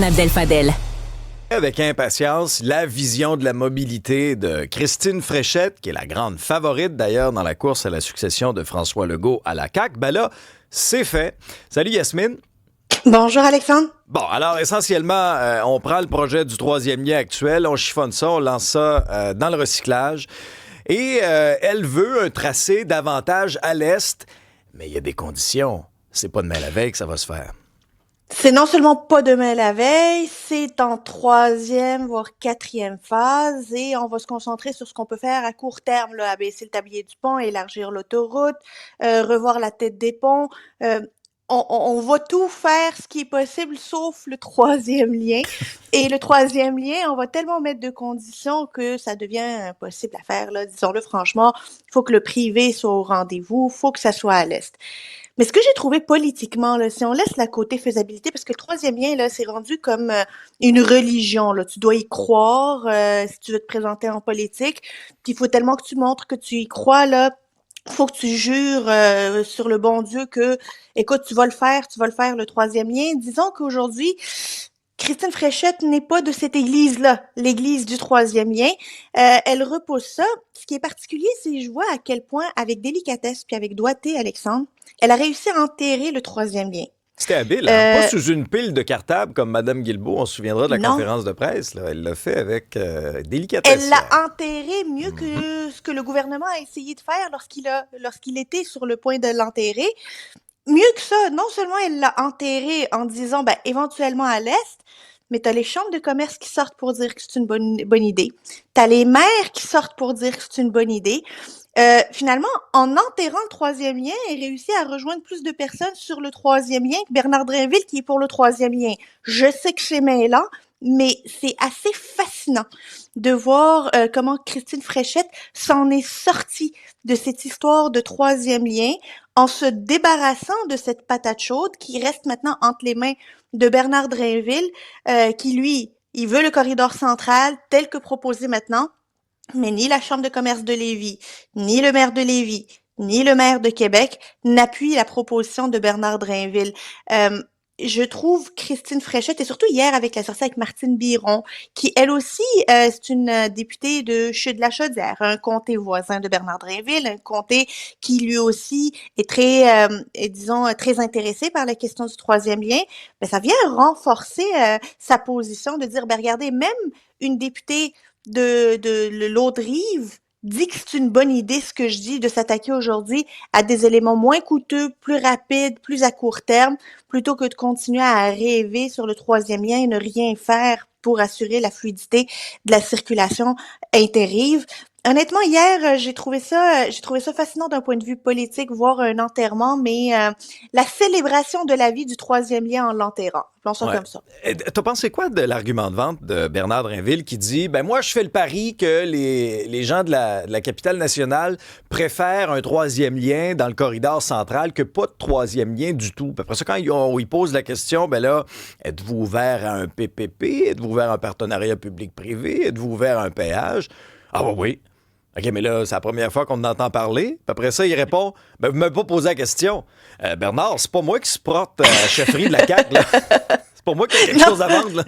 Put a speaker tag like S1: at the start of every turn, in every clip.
S1: Abdel Fadel.
S2: Avec impatience, la vision de la mobilité de Christine Fréchette, qui est la grande favorite d'ailleurs dans la course à la succession de François Legault à la CAQ. Ben là, c'est fait. Salut Yasmine.
S3: Bonjour Alexandre.
S2: Bon, alors essentiellement, on prend le projet du troisième lien actuel, on chiffonne ça, on lance ça dans le recyclage. Et elle veut un tracé davantage à l'est, mais il y a des conditions. C'est pas demain la veille que ça va se faire.
S3: C'est non seulement pas demain la veille, c'est en troisième, voire quatrième phase, et on va se concentrer sur ce qu'on peut faire à court terme, là, abaisser le tablier du pont, élargir l'autoroute, revoir la tête des ponts. On va tout faire ce qui est possible, sauf le troisième lien. Et le troisième lien, on va tellement mettre de conditions que ça devient impossible à faire, là. Disons-le franchement, il faut que le privé soit au rendez-vous, il faut que ça soit à l'est. Mais ce que j'ai trouvé politiquement, là, si on laisse la côté faisabilité, parce que le troisième lien, là, c'est rendu comme une religion, là. Tu dois y croire si tu veux te présenter en politique. Puis il faut tellement que tu montres que tu y crois, là. Faut que tu jures sur le bon Dieu que, écoute, tu vas le faire le troisième lien. Disons qu'aujourd'hui, Christine Fréchette n'est pas de cette église-là, l'église du troisième lien. Elle repousse ça. Ce qui est particulier, c'est que je vois à quel point, avec délicatesse puis avec doigté, Alexandre, elle a réussi à enterrer le troisième lien.
S2: C'était habile, hein? Pas sous une pile de cartable comme Mme Guilbeault. On se souviendra de la
S3: Non.
S2: conférence de presse. Là. Elle l'a fait avec délicatesse.
S3: Elle l'a enterré mieux que ce que le gouvernement a essayé de faire lorsqu'il était sur le point de l'enterrer. Mieux que ça, non seulement elle l'a enterré en disant, éventuellement à l'Est, mais t'as les chambres de commerce qui sortent pour dire que c'est une bonne idée. T'as les maires qui sortent pour dire que c'est une bonne idée. Finalement, en enterrant le troisième lien, elle réussit à rejoindre plus de personnes sur le troisième lien que Bernard Drinville qui est pour le troisième lien. Je sais que c'est mêlant, mais c'est assez fascinant de voir comment Christine Fréchette s'en est sortie de cette histoire de troisième lien en se débarrassant de cette patate chaude qui reste maintenant entre les mains de Bernard Drinville, qui lui, il veut le corridor central tel que proposé maintenant, mais ni la Chambre de commerce de Lévis, ni le maire de Lévis, ni le maire de Québec n'appuient la proposition de Bernard Drinville. Je trouve Christine Fréchette, et surtout hier avec la sortie avec Martine Biron, qui elle aussi, c'est une députée de Chaude-la-Chaudière, un comté voisin de Bernard Drinville, un comté qui lui aussi est très, disons, très intéressé par la question du troisième lien. Ça vient renforcer sa position de dire, regardez, même une députée de l'autre rive dit que c'est une bonne idée ce que je dis de s'attaquer aujourd'hui à des éléments moins coûteux, plus rapides, plus à court terme, plutôt que de continuer à rêver sur le troisième lien et ne rien faire pour assurer la fluidité de la circulation interrive. Honnêtement, hier, j'ai trouvé ça fascinant d'un point de vue politique, voir un enterrement, mais la célébration de la vie du troisième lien en l'enterrant. Appelons ça comme ça.
S2: T'as pensé quoi de l'argument de vente de Bernard Drinville qui dit, moi, je fais le pari que les gens de la capitale nationale préfèrent un troisième lien dans le corridor central que pas de troisième lien du tout. Puis après ça, quand ils posent la question, êtes-vous ouvert à un PPP? Êtes-vous ouvert à un partenariat public-privé? Êtes-vous ouvert à un péage? Ah oui. OK, mais là, c'est la première fois qu'on en entend parler. Puis après ça, il répond, vous m'avez pas posé la question. Bernard, c'est pas moi qui se porte à la chefferie de la CAQ, là. C'est pas moi qui ai quelque chose à vendre, là.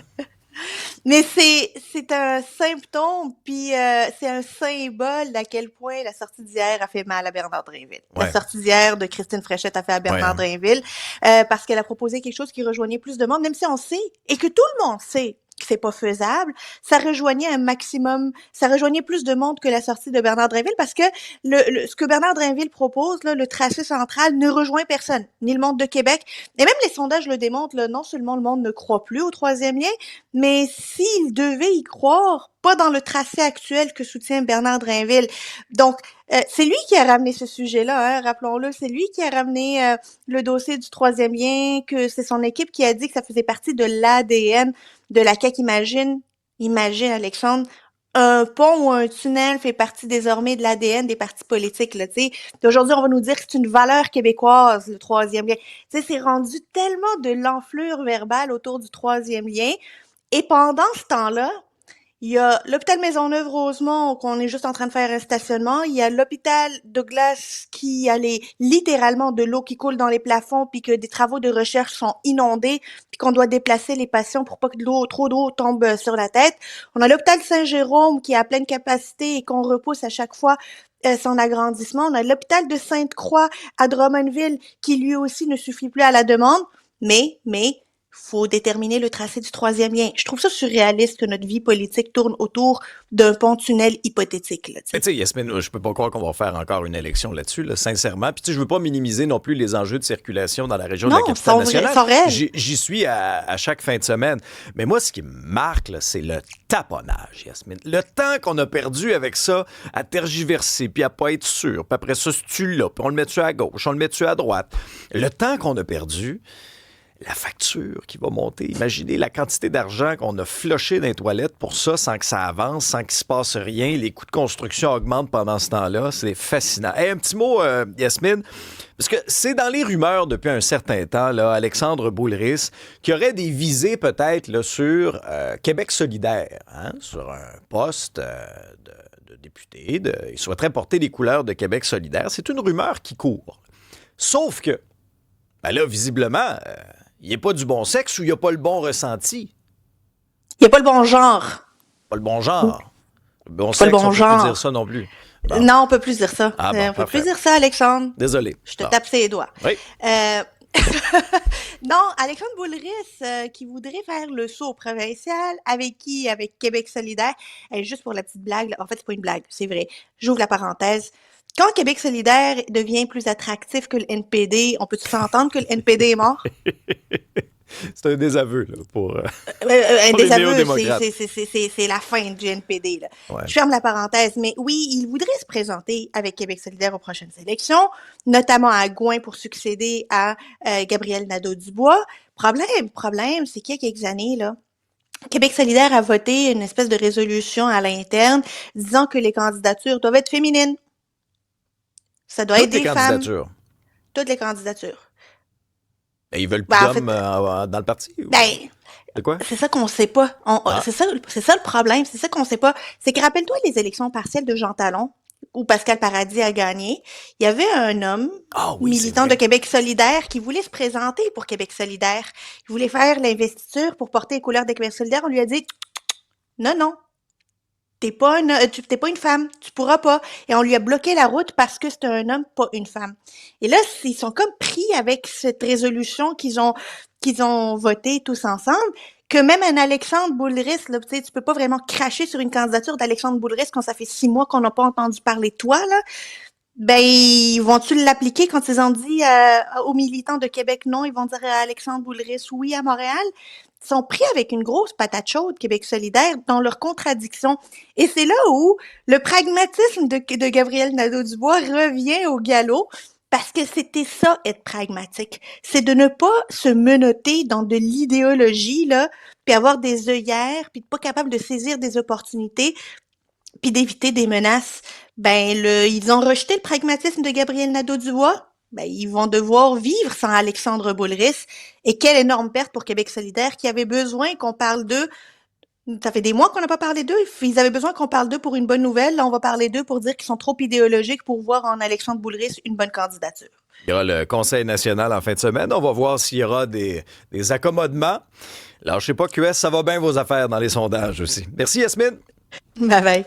S3: Mais c'est un symptôme, puis c'est un symbole d'à quel point la sortie d'hier a fait mal à Bernard Drinville.
S2: Ouais.
S3: La sortie d'hier de Christine Fréchette a fait à Bernard Drinville, parce qu'elle a proposé quelque chose qui rejoignait plus de monde, même si on sait, et que tout le monde sait que c'est pas faisable, ça rejoignait un maximum, ça rejoignait plus de monde que la sortie de Bernard Drinville, parce que ce que Bernard Drinville propose, là, le tracé central, ne rejoint personne, ni le monde de Québec, et même les sondages le démontrent, là, non seulement le monde ne croit plus au troisième lien, mais s'il devait y croire, pas dans le tracé actuel que soutient Bernard Drinville. Donc, c'est lui qui a ramené ce sujet-là, hein, rappelons-le, c'est lui qui a ramené le dossier du troisième lien, que c'est son équipe qui a dit que ça faisait partie de l'ADN de la CAQ. Imagine, Alexandre, un pont ou un tunnel fait partie désormais de l'ADN des partis politiques, là, tu sais. Aujourd'hui, on va nous dire que c'est une valeur québécoise, le troisième lien. Tu sais, c'est rendu tellement de l'enflure verbale autour du troisième lien. Et pendant ce temps-là, Il y a l'hôpital Maisonneuve-Rosemont qu'on est juste en train de faire un stationnement. Il y a l'hôpital Douglas qui a littéralement de l'eau qui coule dans les plafonds puis que des travaux de recherche sont inondés puis qu'on doit déplacer les patients pour pas que trop d'eau tombe sur la tête. On a l'hôpital Saint-Jérôme qui est à pleine capacité et qu'on repousse à chaque fois son agrandissement. On a l'hôpital de Sainte-Croix à Drummondville qui lui aussi ne suffit plus à la demande. Mais, faut déterminer le tracé du troisième lien. Je trouve ça surréaliste que notre vie politique tourne autour d'un pont-tunnel hypothétique. Là,
S2: mais tu sais, Yasmine, je peux pas croire qu'on va faire encore une élection là-dessus, là, sincèrement. Puis tu sais, je veux pas minimiser non plus les enjeux de circulation dans la région de la capitale nationale.
S3: Sont réels.
S2: J'y suis à chaque fin de semaine. Mais moi, ce qui me marque, là, c'est le taponnage, Yasmine. Le temps qu'on a perdu avec ça, à tergiverser, puis à pas être sûr. Puis après ça, c'est-tu là, puis on le met-tu à gauche, on le met-tu à droite. Le temps qu'on a perdu... La facture qui va monter. Imaginez la quantité d'argent qu'on a flushé dans les toilettes pour ça sans que ça avance, sans qu'il se passe rien. Les coûts de construction augmentent pendant ce temps-là. C'est fascinant. Hey, un petit mot, Yasmine, parce que c'est dans les rumeurs depuis un certain temps, là, Alexandre Boulris, qui aurait des visées peut-être là, sur Québec solidaire, hein, sur un poste de député. Il souhaiterait porter les couleurs de Québec solidaire. C'est une rumeur qui court. Sauf que, ben là, visiblement... il n'y a pas du bon sexe ou il n'y a pas le bon ressenti?
S3: Il n'y a pas le bon genre.
S2: Pas le bon genre. Le bon
S3: Pas
S2: sexe,
S3: le bon
S2: on peut
S3: genre.
S2: plus dire ça non plus. Bon.
S3: Non, on peut plus dire ça.
S2: Ah bon,
S3: on peut plus dire ça, Alexandre.
S2: Désolé.
S3: Je te tape ses doigts.
S2: Oui.
S3: Non, Alexandre Boulris qui voudrait faire le saut provincial. Avec qui? Avec Québec solidaire. Juste pour la petite blague, là. En fait, c'est pas une blague, c'est vrai. J'ouvre la parenthèse. Quand Québec solidaire devient plus attractif que le NPD, on peut-tu s'entendre que le NPD est mort?
S2: C'est un désaveu là, pour
S3: un
S2: pour les
S3: désaveu,
S2: néo-démocrates.
S3: c'est la fin du NPD. Là.
S2: Ouais.
S3: Je ferme la parenthèse, mais oui, il voudrait se présenter avec Québec solidaire aux prochaines élections, notamment à Gouin pour succéder à Gabriel Nadeau-Dubois. Problème, c'est qu'il y a quelques années, là, Québec solidaire a voté une espèce de résolution à l'interne disant que les candidatures doivent être féminines. Ça doit être des femmes. Toutes les candidatures.
S2: Et ils veulent plus d'hommes dans le parti? Ou...
S3: Ben,
S2: de quoi?
S3: c'est ça qu'on sait pas. C'est ça le problème. C'est ça qu'on sait pas. C'est que rappelle-toi les élections partielles de Jean Talon, où Pascal Paradis a gagné. Il y avait un homme militant de Québec solidaire qui voulait se présenter pour Québec solidaire. Il voulait faire l'investiture pour porter les couleurs de Québec solidaire. On lui a dit non. T'es pas une femme, tu pourras pas. Et on lui a bloqué la route parce que c'est un homme, pas une femme. Et là, ils sont comme pris avec cette résolution qu'ils ont votée tous ensemble, que même un Alexandre Boulris, là, tu peux pas vraiment cracher sur une candidature d'Alexandre Boulris quand ça fait 6 mois qu'on n'a pas entendu parler de toi, là. Ben, vont-tu l'appliquer quand ils ont dit aux militants de Québec non, ils vont dire à Alexandre Boulris oui à Montréal? Ils sont pris avec une grosse patate chaude, Québec solidaire, dans leurs contradictions. Et c'est là où le pragmatisme de Gabriel Nadeau-Dubois revient au galop, parce que c'était ça, être pragmatique. C'est de ne pas se menotter dans de l'idéologie, là, puis avoir des œillères, puis de pas capable de saisir des opportunités, puis d'éviter des menaces. Ben, ils ont rejeté le pragmatisme de Gabriel Nadeau-Dubois. Ben, ils vont devoir vivre sans Alexandre Boulris. Et quelle énorme perte pour Québec solidaire qui avait besoin qu'on parle d'eux. Ça fait des mois qu'on n'a pas parlé d'eux. Ils avaient besoin qu'on parle d'eux pour une bonne nouvelle. Là, on va parler d'eux pour dire qu'ils sont trop idéologiques pour voir en Alexandre Boulris une bonne candidature.
S2: Il y aura le Conseil national en fin de semaine. On va voir s'il y aura des accommodements. Alors, je sais pas, QS, ça va bien vos affaires dans les sondages aussi. Merci, Yasmine.
S3: Bye bye.